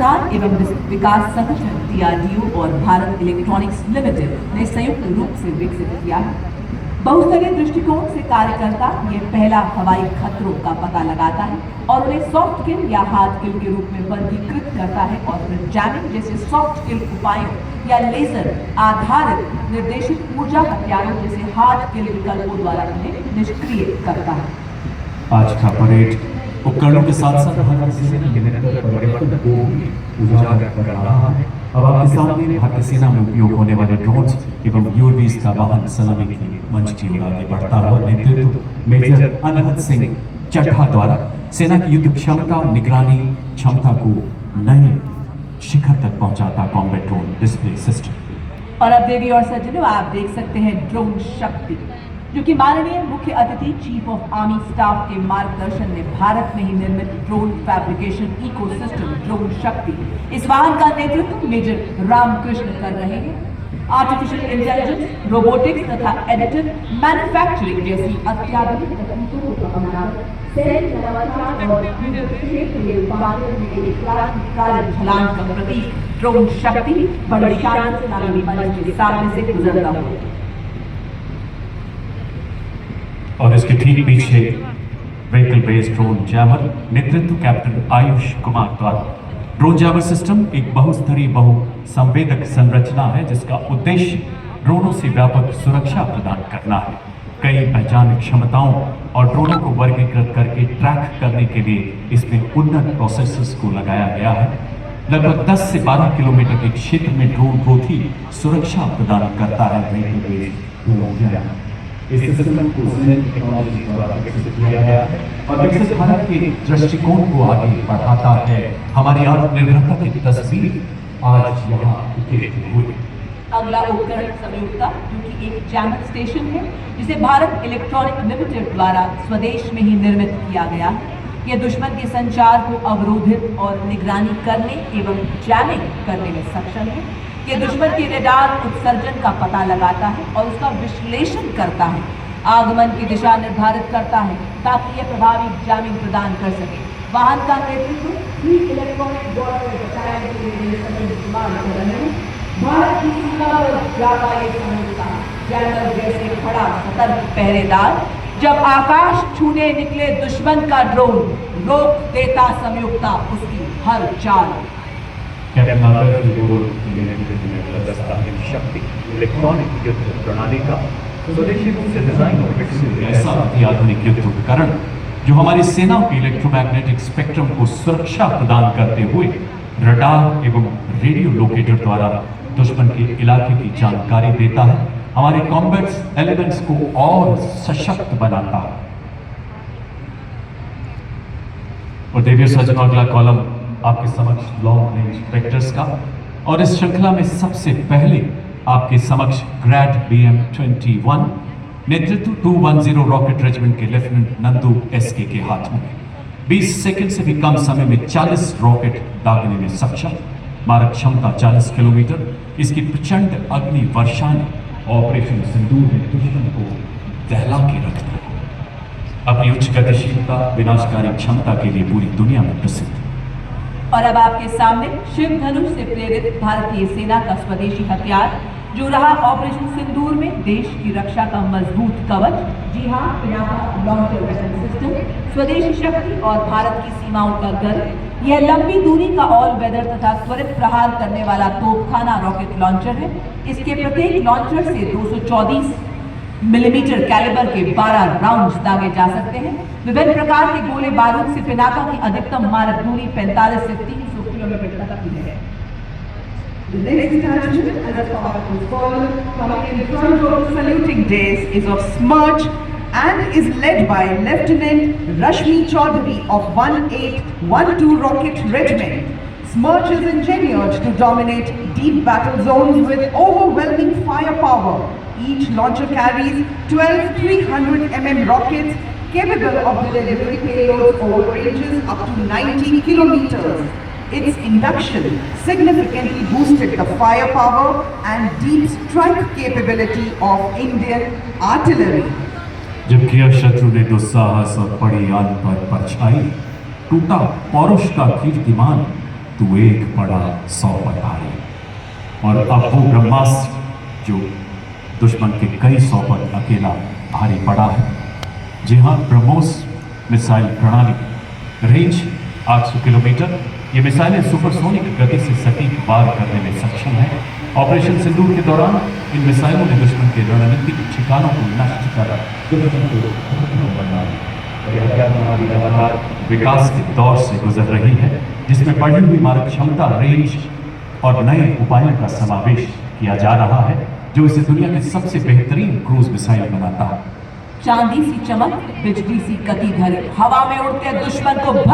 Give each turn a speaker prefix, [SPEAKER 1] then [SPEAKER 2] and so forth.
[SPEAKER 1] अनुसंधान एवं विकास संगठन DRDO और भारत इलेक्ट्रॉनिक्स लिमिटेड ने संयुक्त रूप से विकसित किया है। बहुस्तरीय दृष्टिकोण से कार्य करता ये पहला हवाई खतरों का पता लगाता है और उन्हें सॉफ्ट किल या हार्ड किल के रूप में वर्गीकृत करता है और फिर जैमिंग जैसे सॉफ्ट किल उपायों या लेजर आधारित निर्देशित ऊर्जा हथियारों जैसे हार्ड किल विकल्पों द्वारा उन्हें निष्क्रिय करता है।
[SPEAKER 2] आज का परेड उपकरणों के साथ साथ भारतीय सेना के निरंतर परिवर्तन को उजागर कर रहा है। अब आपके सामने भारतीय सेना में उपयोग होने वाले ड्रोन्स एवं यूएवीज का वाहन सलामी के मंच की ओर आगे बढ़ता हुआ नेतृत्व मेजर अनहद सिंह चड्ढा द्वारा सेना की युद्ध क्षमता निगरानी क्षमता को नए शिखर तक पहुंचाता कॉम्बैट ड्रोन डिस्प्ले सिस्टम।
[SPEAKER 1] और अब देवी और सज्जनों आप देख सकते हैं ड्रोन शक्ति, जो कि माननीय मुख्य अतिथि चीफ ऑफ आर्मी स्टाफ के मार्गदर्शन में भारत में ही निर्मित ड्रोन फैब्रिकेशन इकोसिस्टम ड्रोन शक्ति, इस वाहन का नेतृत्व मेजर रामकृष्ण कर रहे हैं। आर्टिफिशियल इंटेलिजेंस, रोबोटिक्स तथा एडिटिव मैन्युफैक्चरिंग जैसी अत्याधुनिक तकनीकों को अपनाकर सैन्य नवाचार और युद्ध क्षेत्र में उत्पादन में एक क्रांतिकारी छलांग का प्रतीक ड्रोन शक्ति बड़ी शान से सलामी मंच के सामने से गुजरता हुआ।
[SPEAKER 2] और इसके ठीक पीछे व्हीकल बेस्ड ड्रोन जैमर नेतृत्व कैप्टन आयुष कुमार द्वारा। ड्रोन जैमर सिस्टम एक बहुस्तरीय बहुसंवेदक संरचना है जिसका उद्देश्य ड्रोनों से व्यापक सुरक्षा प्रदान करना है। कई पहचान क्षमताओं और ड्रोनों को वर्गीकृत करके ट्रैक करने के लिए इसमें उन्नत प्रोसेसर्स को लगाया गया है। लगभग 10 से 12 किलोमीटर के क्षेत्र में ड्रोन रोधी सुरक्षा प्रदान करता है व्हीकल बेस्ड ड्रोन जैमर। इस सिस्टम को टेक्नोलॉजी द्वारा विकसित किया गया है और विकसित भारत के दृष्टिकोण को आगे बढ़ाता है। हमारी आत्मनिर्भरता की तस्वीर आज यहाँ उकेरी हुई।
[SPEAKER 1] अगला उपकरण संयुक्ता, जो कि एक जैमर स्टेशन है जिसे भारत इलेक्ट्रॉनिक लिमिटेड द्वारा स्वदेश में ही निर्मित किया गया है। यह दुश्मन के संचार को अवरोधित और निगरानी करने एवं जैमिंग करने में सक्षम है। ये दुश्मन के रेडार उत्सर्जन का पता लगाता है और उसका विश्लेषण करता है, आगमन की दिशा निर्धारित करता है ताकि यह प्रभावी जैमिंग प्रदान कर सके। वाहन का नेतृत्व इलेक्ट्रॉनिक वॉरफेयर बटालियन के लिए इस्तेमाल कर रहे हैं। भारत की सीमा पर जाता ये संयुक्ता जैमर जैसे खड़ा सतर्क पहरेदार जब आकाश छूने निकले दुश्मन का ड्रोन रोक देता संयुक्ता उसकी हर चाल।
[SPEAKER 2] शक्ति इलेक्ट्रॉनिक युद्ध प्रणाली का स्वदेशी रूप से डिजाइन और विकसित ऐसा अत्याधुनिक युद्ध उपकरण जो हमारी सेना के इलेक्ट्रोमैग्नेटिक स्पेक्ट्रम को सुरक्षा प्रदान करते हुए रडार एवं रेडियो लोकेटर द्वारा दुश्मन के इलाके की जानकारी देता है, हमारे कॉम्बैट एलिमेंट्स को और सशक्त बनाता है। और देवियों सज्जनों, अगला कॉलम आपके समक्ष लॉन्ग रेंज वेक्टर्स का, और इस श्रृंखला में सबसे पहले आपके समक्ष ग्रैड BM-21 नेतृत्व 210 रॉकेट रेजिमेंट के लेफ्टिनेंट नंदू SK के हाथ में 20 सेकंड से भी कम समय में 40 रॉकेट दागने में सक्षम, मारक क्षमता 40 किलोमीटर। इसकी प्रचंड अग्नि वर्षा ने ऑपरेशन सिंदूर में दुश्मन को दहला के रख दिया। अपनी उच्च गतिशीलता विनाशकारी क्षमता के लिए पूरी दुनिया में प्रसिद्ध।
[SPEAKER 1] और अब आपके सामने शिव धनुष से प्रेरित भारतीय सेना का स्वदेशी हथियार जो रहा ऑपरेशन सिंदूर में देश की रक्षा का मजबूत कवच। जी हाँ, पिनाका लॉन्चर वेपन सिस्टम स्वदेशी शक्ति और भारत की सीमाओं का गर्व। यह लंबी दूरी का ऑल वेदर तथा त्वरित प्रहार करने वाला तोपखाना रॉकेट लॉन्चर है। इसके प्रत्येक लॉन्चर से 234 मिलीमीटर कैलिबर के 12 राउंड्स दागे जा सकते हैं। विभिन्न प्रकार के गोले बारूद से पिनाका की अधिकतम मारक दूरी 45 से 300 किलोमीटर तक की है।
[SPEAKER 3] The next detachment, as a part of the forward, coming in front of the saluting days, is of Smirch and is led by Lieutenant Rashmi Chaudhary of 1812 Rocket Regiment. Smirch is engineered to dominate deep battle zones with overwhelming firepower. Each launcher carries 12 300 mm rockets capable of delivering payloads over ranges up to 90 kilometers. Its induction significantly boosted the firepower and deep strike capability of Indian artillery.
[SPEAKER 2] जब किया शत्रु ने दुस्साहस और पड़ी आन पर परछाई, टूटा पौरुष का कीर्तिमान, तू एक बड़ा 100 पर भारी। और अब वो ब्रह्मास्त्र जो दुश्मन के कई 100 पर अकेला भारी पड़ा है। जी हाँ, ब्रह्मोस मिसाइल प्रणाली रेंज 800 किलोमीटर। ये मिसाइलें सुपरसोनिक गति से सटीक वार करने में सक्षम है। ऑपरेशन सिंदूर के दौरान इन मिसाइलों ने दुश्मन के रणनीतिक ठिकानों को नष्ट कर दुश्मन को खत्म बना दिया। और यह हथियार प्रणाली लगातार विकास के दौर से गुजर रही है, जिसमें बढ़ी हुई मारक क्षमता, रेंज और नए उपायों का समावेश किया जा रहा है, जो इसे दुनिया की सबसे बेहतरीन क्रूज मिसाइल बनाता है।
[SPEAKER 1] चांदी सी चमक, बिजली सी गति भरे हवा में उड़ते दुश्मन को भस्म